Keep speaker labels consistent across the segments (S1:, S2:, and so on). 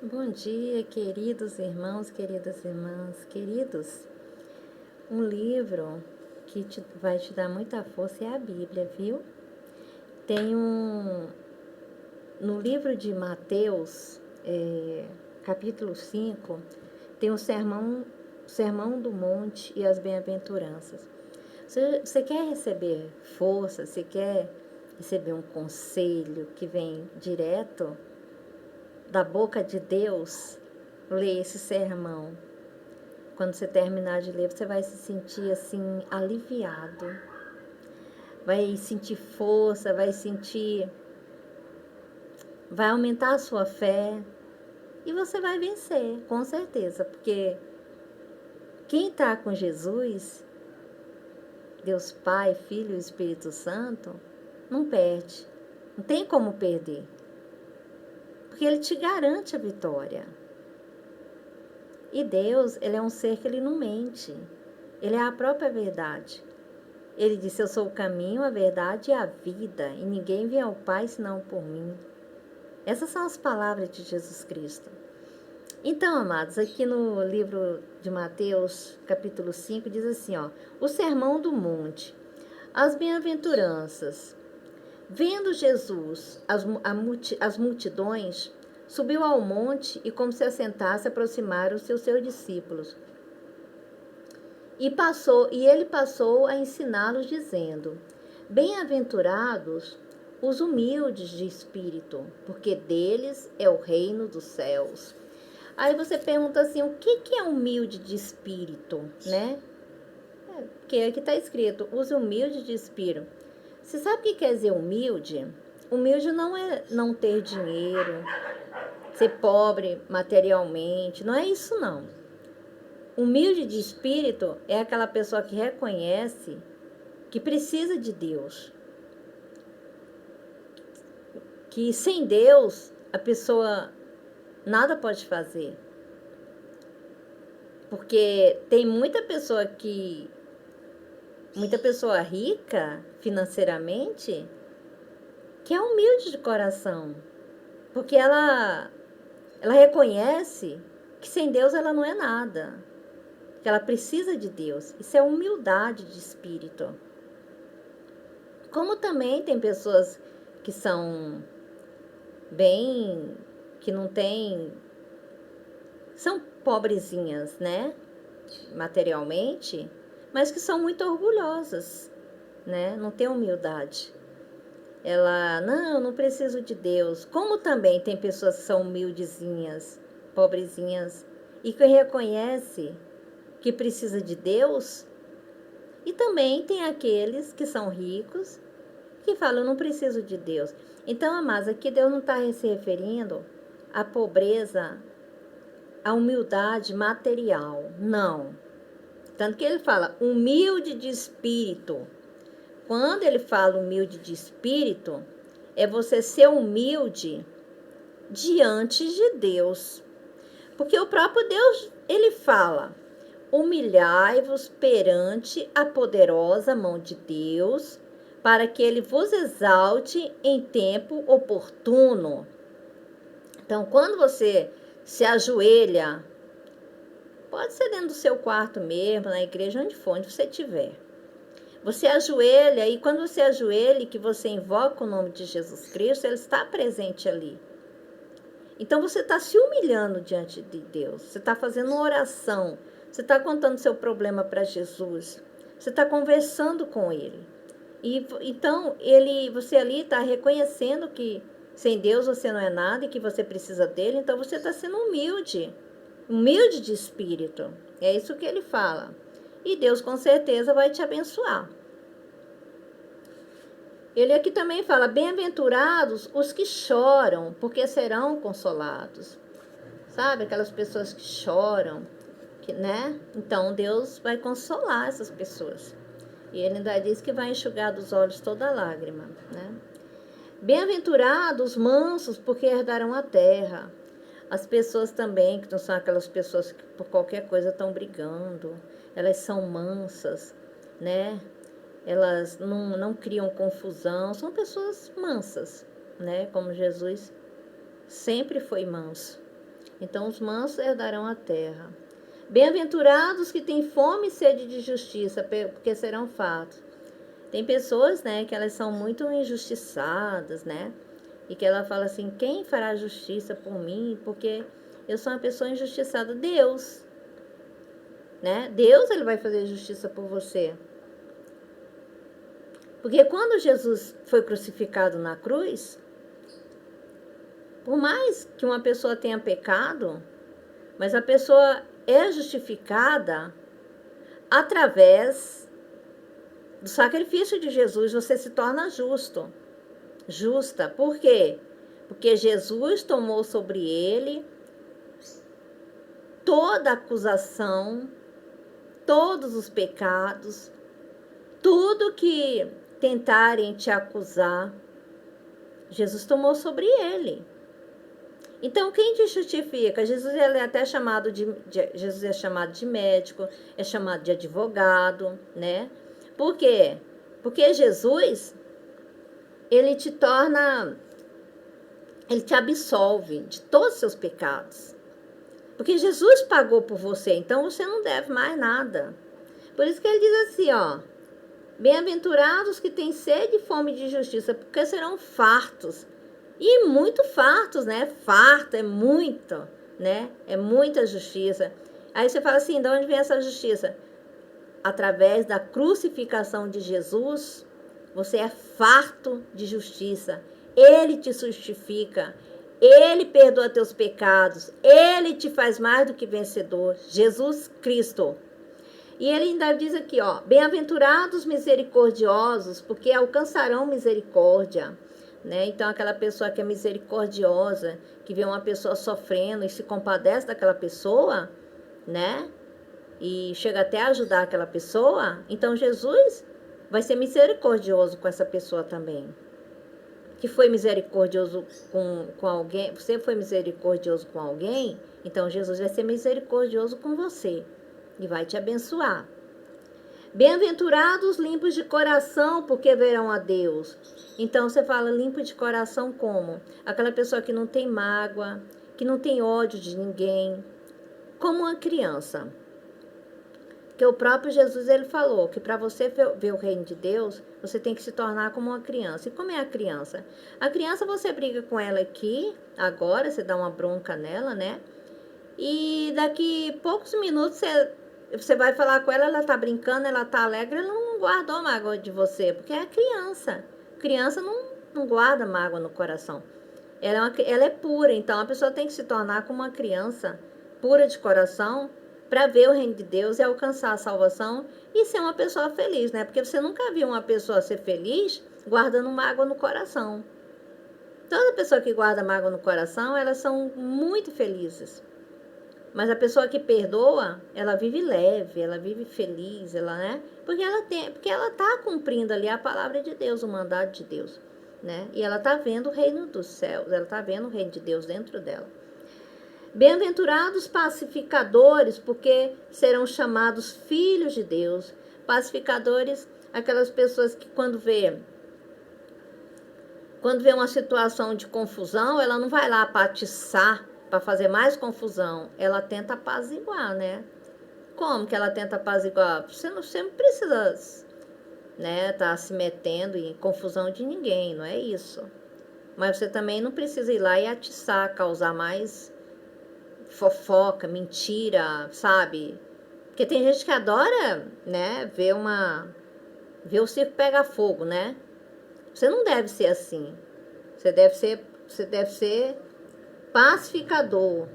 S1: Bom dia, queridos irmãos, queridas irmãs, queridos. Um livro que vai te dar muita força é a Bíblia, viu? Tem no livro de Mateus, capítulo 5, tem o Sermão do Monte e as Bem-aventuranças. Você quer receber força, você quer receber um conselho que vem direto da boca de Deus? Lê esse sermão. Quando você terminar de ler, você vai se sentir assim, aliviado. Vai sentir força, vai aumentar a sua fé. E você vai vencer, com certeza. Porque quem está com Jesus, Deus Pai, Filho e Espírito Santo, não perde. Não tem como perder. Porque Ele te garante a vitória. E Deus, Ele é um ser que Ele não mente. Ele é a própria verdade. Ele disse: eu sou o caminho, a verdade e a vida, e ninguém vem ao Pai senão por mim. Essas são as palavras de Jesus Cristo. Então, amados, aqui no livro de Mateus, capítulo 5, diz assim, o Sermão do Monte, as bem-aventuranças. Vendo Jesus as multidões, subiu ao monte e, como se assentasse, aproximaram-se os seus discípulos. E ele passou a ensiná-los, dizendo: bem-aventurados os humildes de espírito, porque deles é o reino dos céus. Aí você pergunta assim, o que é humilde de espírito, né? Porque aqui está escrito, os humildes de espírito. Você sabe o que quer dizer humilde? Humilde não é não ter dinheiro, ser pobre materialmente, não é isso não. Humilde de espírito é aquela pessoa que reconhece que precisa de Deus. Que sem Deus a pessoa nada pode fazer. Porque tem muita pessoa rica financeiramente que é humilde de coração. Porque ela reconhece que sem Deus ela não é nada. Que ela precisa de Deus. Isso é humildade de espírito. Como também tem pessoas que são que não tem, são pobrezinhas, né, materialmente, mas que são muito orgulhosas, né, não tem humildade. Não, eu não preciso de Deus. Como também tem pessoas que são humildezinhas, pobrezinhas, e que reconhece que precisa de Deus. E também tem aqueles que são ricos, que falam, eu não preciso de Deus. Então, amados, aqui Deus não está se referindo à pobreza, à humildade material, não. Tanto que ele fala, humilde de espírito. Quando ele fala humilde de espírito, é você ser humilde diante de Deus. Porque o próprio Deus, ele fala, humilhai-vos perante a poderosa mão de Deus, para que ele vos exalte em tempo oportuno. Então, quando você se ajoelha, pode ser dentro do seu quarto mesmo, na igreja, onde for, onde você estiver. Você ajoelha, e quando você ajoelha, que você invoca o nome de Jesus Cristo, ele está presente ali. Então, você está se humilhando diante de Deus. Você está fazendo uma oração. Você está contando seu problema para Jesus. Você está conversando com Ele. E então, você ali está reconhecendo que sem Deus você não é nada e que você precisa dele. Então, você está sendo humilde. Humilde de espírito. É isso que ele fala. E Deus, com certeza, vai te abençoar. Ele aqui também fala, bem-aventurados os que choram, porque serão consolados. Sabe, aquelas pessoas que choram, né? Então, Deus vai consolar essas pessoas. E ele ainda diz que vai enxugar dos olhos toda lágrima, né? Bem-aventurados os mansos, porque herdarão a terra. As pessoas também, que não são aquelas pessoas que por qualquer coisa estão brigando, elas são mansas, né? Elas não criam confusão, são pessoas mansas, né? Como Jesus sempre foi manso. Então os mansos herdarão a terra. Bem-aventurados que têm fome e sede de justiça, porque serão fartos. Tem pessoas, né, que elas são muito injustiçadas, né? E que ela fala assim, quem fará justiça por mim? Porque eu sou uma pessoa injustiçada. Deus, né? Deus, ele vai fazer justiça por você. Porque quando Jesus foi crucificado na cruz, por mais que uma pessoa tenha pecado, mas a pessoa é justificada através do sacrifício de Jesus, você se torna justo. Justa. Por quê? Porque Jesus tomou sobre ele toda a acusação, todos os pecados, tudo que tentarem te acusar, Jesus tomou sobre ele. Então, quem te justifica? Jesus ele é até chamado Jesus é chamado de médico, é chamado de advogado, né? Por quê? Porque Jesus, ele te torna, ele te absolve de todos os seus pecados. Porque Jesus pagou por você, então você não deve mais nada. Por isso que ele diz assim, ó, bem-aventurados que têm sede e fome de justiça, porque serão fartos. E muito fartos, né? Farto é muito, né? É muita justiça. Aí você fala assim, de onde vem essa justiça? Através da crucificação de Jesus, você é farto de justiça. Ele te justifica. Ele perdoa teus pecados. Ele te faz mais do que vencedor. Jesus Cristo. E ele ainda diz aqui, ó, bem-aventurados misericordiosos, porque alcançarão misericórdia. Né? Então, aquela pessoa que é misericordiosa, que vê uma pessoa sofrendo e se compadece daquela pessoa, né? E chega até a ajudar aquela pessoa, então Jesus vai ser misericordioso com essa pessoa também. Que foi misericordioso com alguém, você foi misericordioso com alguém, então Jesus vai ser misericordioso com você e vai te abençoar. Bem-aventurados limpos de coração, porque verão a Deus. Então você fala limpo de coração como? Aquela pessoa que não tem mágoa, que não tem ódio de ninguém, como uma criança. Que o próprio Jesus ele falou que para você ver o reino de Deus, você tem que se tornar como uma criança. E como é a criança? A criança você briga com ela aqui, agora, você dá uma bronca nela, né? E daqui poucos minutos você vai falar com ela, ela tá brincando, ela tá alegre, ela não guardou mágoa de você, porque é criança. Criança não guarda mágoa no coração. Ela é pura, então a pessoa tem que se tornar como uma criança pura de coração para ver o reino de Deus e alcançar a salvação e ser uma pessoa feliz, né? Porque você nunca viu uma pessoa ser feliz guardando mágoa no coração. Toda pessoa que guarda mágoa no coração, elas são muito felizes. Mas a pessoa que perdoa, ela vive leve, ela vive feliz, ela, né? Porque ela tá cumprindo ali a palavra de Deus, o mandado de Deus, né? E ela tá vendo o reino dos céus, ela tá vendo o reino de Deus dentro dela. Bem-aventurados pacificadores, porque serão chamados filhos de Deus. Pacificadores, aquelas pessoas que quando vê uma situação de confusão, ela não vai lá para atiçar, para fazer mais confusão, ela tenta apaziguar, né? Como que ela tenta apaziguar? Você não precisa, né, tá se metendo em confusão de ninguém, não é isso. Mas você também não precisa ir lá e atiçar, causar mais fofoca, mentira, sabe? Porque tem gente que adora, né, ver o circo pegar fogo, né? Você não deve ser assim. Você deve ser pacificador.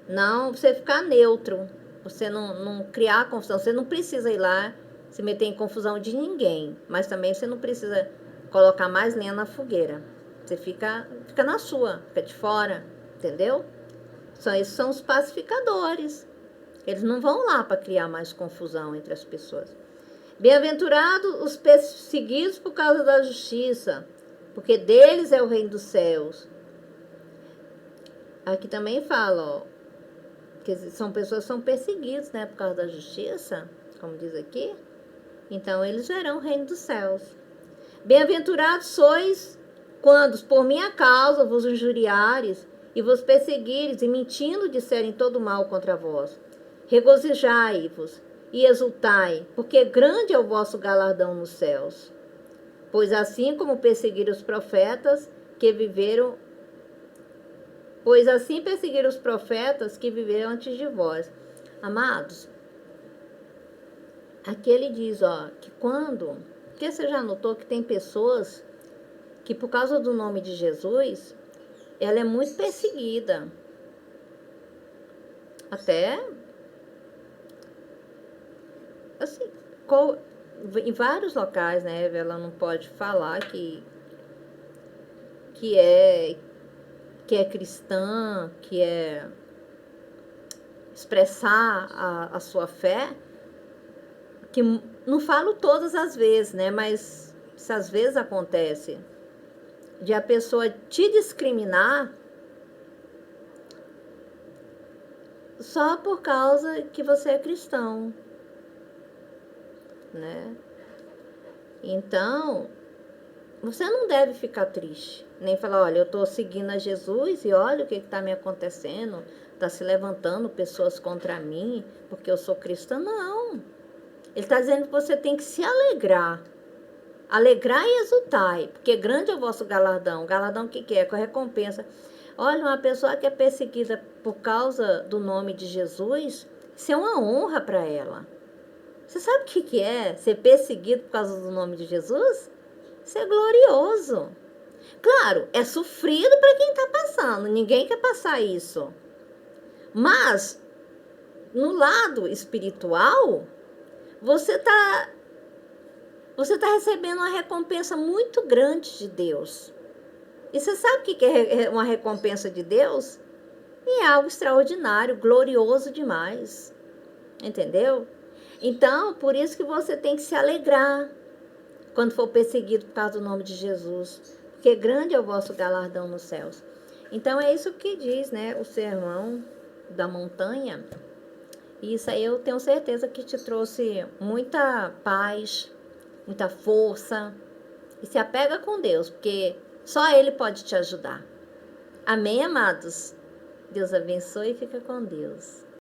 S1: Não, você ficar neutro. Você não criar confusão. Você não precisa ir lá se meter em confusão de ninguém. Mas também você não precisa colocar mais lenha na fogueira. Você fica na sua, fica de fora, entendeu? Esses são os pacificadores. Eles não vão lá para criar mais confusão entre as pessoas. Bem-aventurados os perseguidos por causa da justiça, porque deles é o reino dos céus. Aqui também fala, ó, que são pessoas que são perseguidas, né, por causa da justiça, como diz aqui. Então, eles verão o reino dos céus. Bem-aventurados sois quando, por minha causa, vos injuriares e vos perseguires, e mentindo disserem todo mal contra vós. Regozijai-vos e exultai, porque grande é o vosso galardão nos céus. Pois assim como perseguiram os profetas que viveram, pois assim perseguiram os profetas que viveram antes de vós. Amados, aqui ele diz, ó, que quando, porque você já notou que tem pessoas que por causa do nome de Jesus, ela é muito perseguida. Até, assim, em vários locais, né, ela não pode falar que é cristã, que é expressar a sua fé, que não falo todas as vezes, né, mas se às vezes acontece de a pessoa te discriminar só por causa que você é cristão, né? Então, você não deve ficar triste, nem falar, olha, eu estou seguindo a Jesus e olha o que está me acontecendo, está se levantando pessoas contra mim porque eu sou cristã. Não, ele está dizendo que você tem que se alegrar. Alegrar e exultai, porque grande é o vosso galardão. Galardão o que é? Com a recompensa. Olha, uma pessoa que é perseguida por causa do nome de Jesus, isso é uma honra para ela. Você sabe o que é ser perseguido por causa do nome de Jesus? Isso é glorioso. Claro, é sofrido para quem está passando. Ninguém quer passar isso. Mas, no lado espiritual, você está recebendo uma recompensa muito grande de Deus. E você sabe o que é uma recompensa de Deus? É algo extraordinário, glorioso demais. Entendeu? Então, por isso que você tem que se alegrar quando for perseguido por causa do nome de Jesus. Porque grande é o vosso galardão nos céus. Então, é isso que diz, né, o sermão da montanha. E isso aí eu tenho certeza que te trouxe muita paz, muita força. E se apega com Deus, porque só Ele pode te ajudar. Amém, amados? Deus abençoe e fica com Deus.